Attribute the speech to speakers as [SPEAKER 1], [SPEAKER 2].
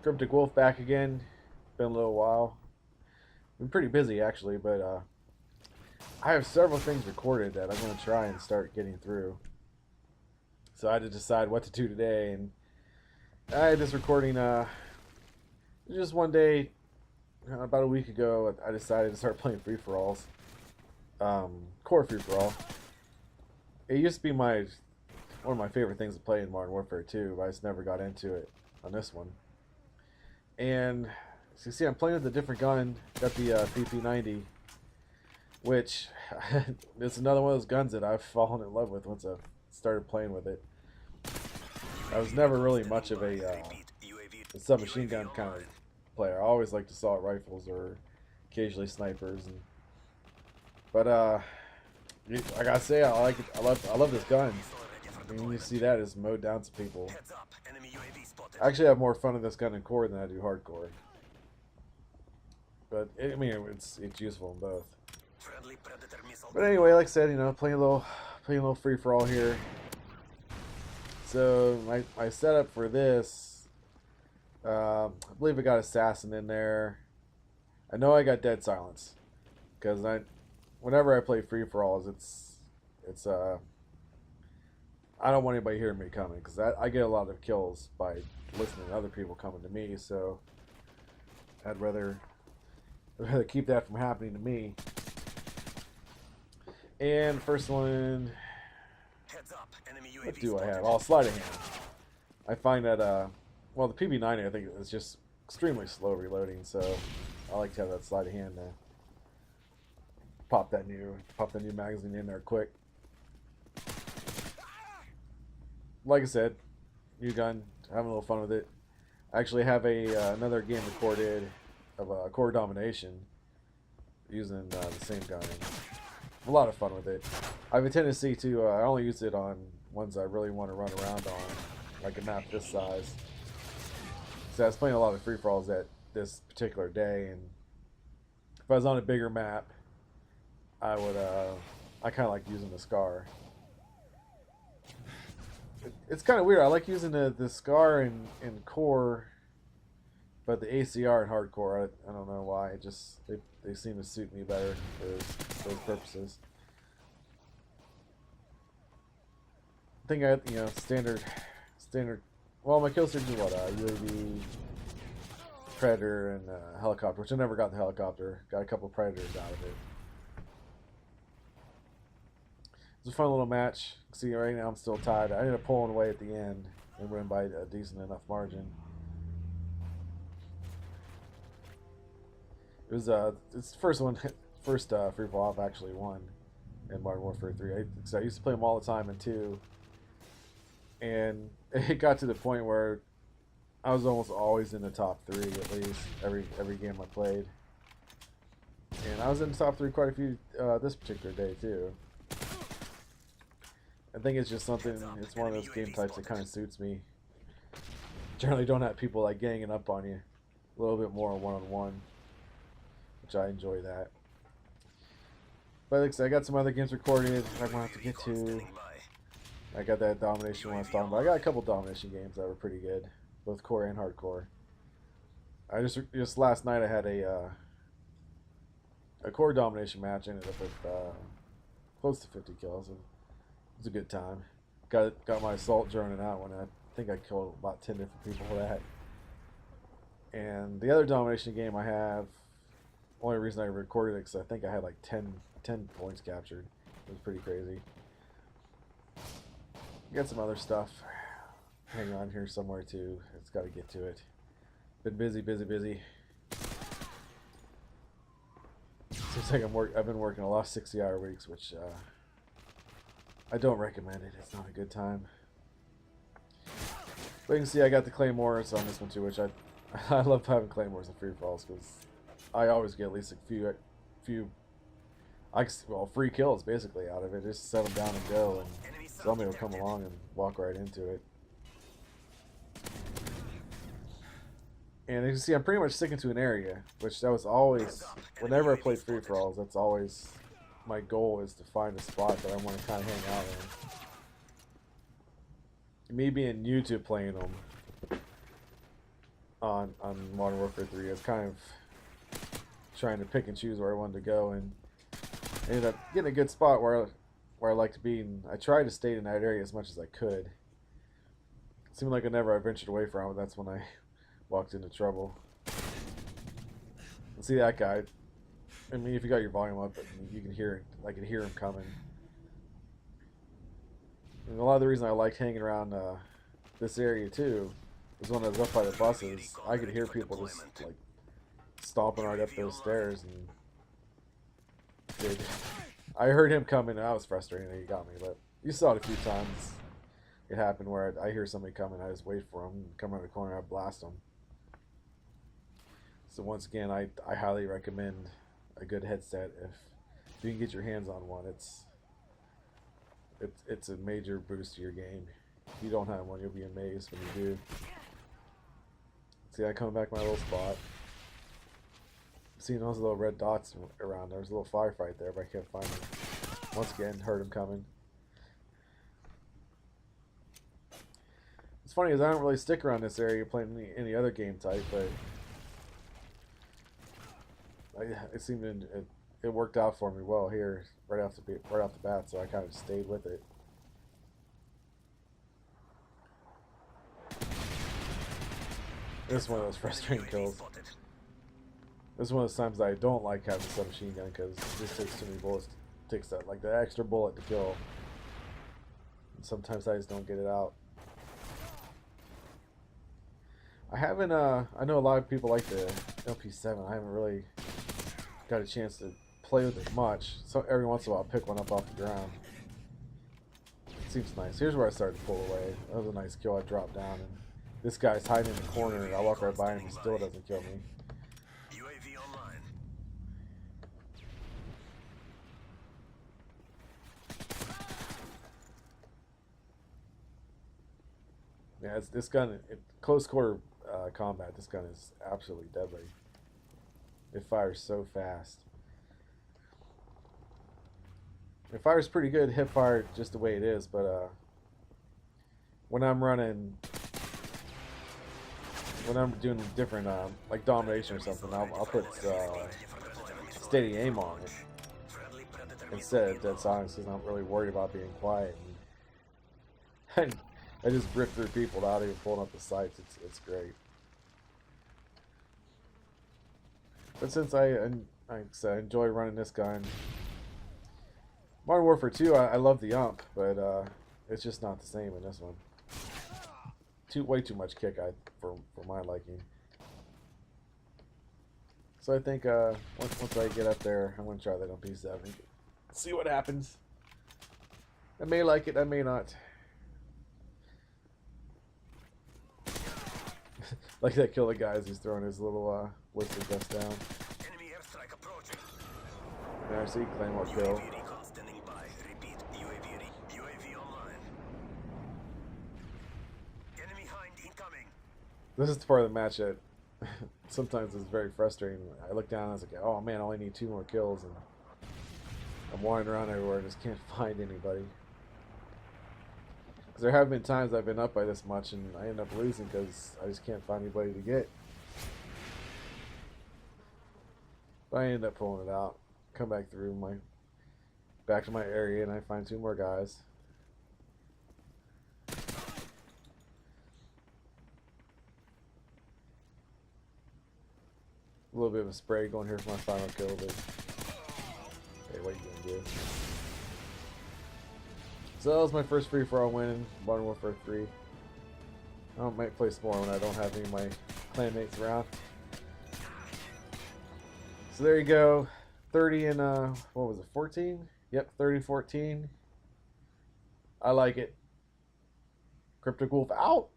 [SPEAKER 1] Criptic Wolf back again. Been a little while. Been pretty busy actually, but I have several things recorded that I'm going to try and start getting through. So I had to decide what to do today, and I had this recording. Just one day, about a week ago, I decided to start playing free for alls, core free for all. It used to be one of my favorite things to play in Modern Warfare 2, but I just never got into it on this one. And as you see, I'm playing with a different gun. Got the PP90, which it's another one of those guns that I've fallen in love with once I started playing with it. I was never really much of a submachine gun kind of player. I always liked assault rifles or occasionally snipers. But I gotta say, I like it. I love this gun. I mean, you see that is mowed down some people. I actually have more fun with this gun in core than I do hardcore. But I mean, it's useful in both. But anyway, like I said, playing a little free for all here. So my setup for this, I believe I got assassin in there. I know I got dead silence because whenever I play free for alls, it's I don't want anybody hearing me coming because I get a lot of kills by listening to other people coming to me. So I'd rather keep that from happening to me. And first one, what do I have? Oh, sleight of hand. I find that well, the PB90 I think is just extremely slow reloading, so I like to have that sleight of hand to pop that new magazine in there quick. Like I said, new gun, having a little fun with it. I actually have another game recorded of core domination using the same gun. A lot of fun with it. I have a tendency to I only use it on ones I really want to run around on, like a map this size. So I was playing a lot of free for alls at this particular day, and if I was on a bigger map, I kind of like using the Scar. It's kind of weird. I like using the Scar in core, but the ACR in hardcore, I don't know why. They seem to suit me better for those purposes. I think I standard. Well, my kill streaks are what UAV, Predator, and helicopter, which I never got the helicopter. Got a couple Predators out of it. It was a fun little match. See, right now I'm still tied. I ended up pulling away at the end and win by a decent enough margin. It was it's the first free for all I've actually won in Modern Warfare 3. I used to play them all the time in 2, and it got to the point where I was almost always in the top 3 at least every game I played, and I was in the top 3 quite a few this particular day too. I think it's just something. It's one of those game types that kind of suits me. Generally, don't have people like ganging up on you. A little bit more one-on-one, which I enjoy that. But like I said, I got some other games recorded I'm gonna have to get to. I got that domination one I was talking about. I got a couple domination games that were pretty good, both core and hardcore. I just last night I had a core domination match. Ended up with close to 50 kills. It was a good time. Got my assault drone in that one. I think I killed about 10 different people for that. And the other domination game I have, only reason I recorded it because I think I had like 10 points captured. It was pretty crazy. Got some other stuff hanging on here somewhere too. It's got to get to it. Been busy. Seems like I've been working a lot of 60-hour weeks, which I don't recommend it. It's not a good time. But you can see I got the claymores on this one too, which I love having claymores in free for alls because I always get at least a few free kills basically out of it. Just set them down and go, and somebody will come along and walk right into it. And you can see I'm pretty much sticking to an area, which that was always, whenever I played free for alls, that's always my goal, is to find a spot that I want to kind of hang out in. Me being new to playing them, on Modern Warfare 3. I was kind of trying to pick and choose where I wanted to go, and ended up getting a good spot where I like to be, and I tried to stay in that area as much as I could. It seemed like whenever I ventured away from it, that's when I walked into trouble. See that guy? I mean, if you got your volume up, you can hear it. I can hear him coming. And a lot of the reason I liked hanging around this area too was when I was up by the buses, I could hear people just like stomping right up those stairs, and dude, I heard him coming, and I was frustrated that he got me. But you saw it a few times. It happened where I hear somebody coming, I just wait for him, come around the corner, I blast them. So once again, I highly recommend a good headset if you can get your hands on one. It's a major boost to your game. If you don't have one, you'll be amazed when you do. See, I come back to my little spot. Seeing those little red dots around. There was a little firefight there, but I can't find him. Once again, heard him coming. It's funny, is I don't really stick around this area playing any other game type, but it seemed it worked out for me well here right off the bat, so I kind of stayed with it. This is one of those frustrating kills. This is one of those times that I don't like having a submachine gun because it just takes too many bullets. It takes that extra bullet to kill. And sometimes I just don't get it out. I haven't. I know a lot of people like the LP7. I haven't really got a chance to play with it much. So every once in a while, I'll pick one up off the ground. It seems nice. Here's where I started to pull away. That was a nice kill. I dropped down, and this guy's hiding in the corner, and I walk right by him, and he still doesn't kill me.
[SPEAKER 2] UAV online.
[SPEAKER 1] Yeah, this gun, close quarter combat, this gun is absolutely deadly. It fires so fast. It fires pretty good hip fire just the way it is, but when I'm doing different like domination or something, I'll put steady aim on it instead of dead silence because I'm not really worried about being quiet. And I just rip through people without even pulling up the sights. It's great. But since I enjoy running this gun, Modern Warfare 2, I love the ump, but it's just not the same in this one. Way too much kick for my liking. So I think once I get up there, I'm gonna try that on P7. See what happens. I may like it, I may not. Like that kill the guy as he's throwing his little whistle vest down.
[SPEAKER 2] Enemy airstrike approaching.
[SPEAKER 1] And I see Claymore kill.
[SPEAKER 2] UAV recon standing by. Repeat. UAV online. Enemy hind incoming.
[SPEAKER 1] This is the part of the match that sometimes is very frustrating. I look down and I was like, oh man, I only need 2 more kills, and I'm wandering around everywhere and just can't find anybody. Because there have been times I've been up by this much and I end up losing because I just can't find anybody to get. But I end up pulling it out, come back through back to my area, and I find 2 more guys. A little bit of a spray going here for my final kill, but hey, what are you gonna do? So that was my first free-for-all win in Modern Warfare 3. I might play some more when I don't have any of my clanmates around. So there you go. 30 and, what was it, 14? Yep, 30-14. I like it. Criptic Wolf out.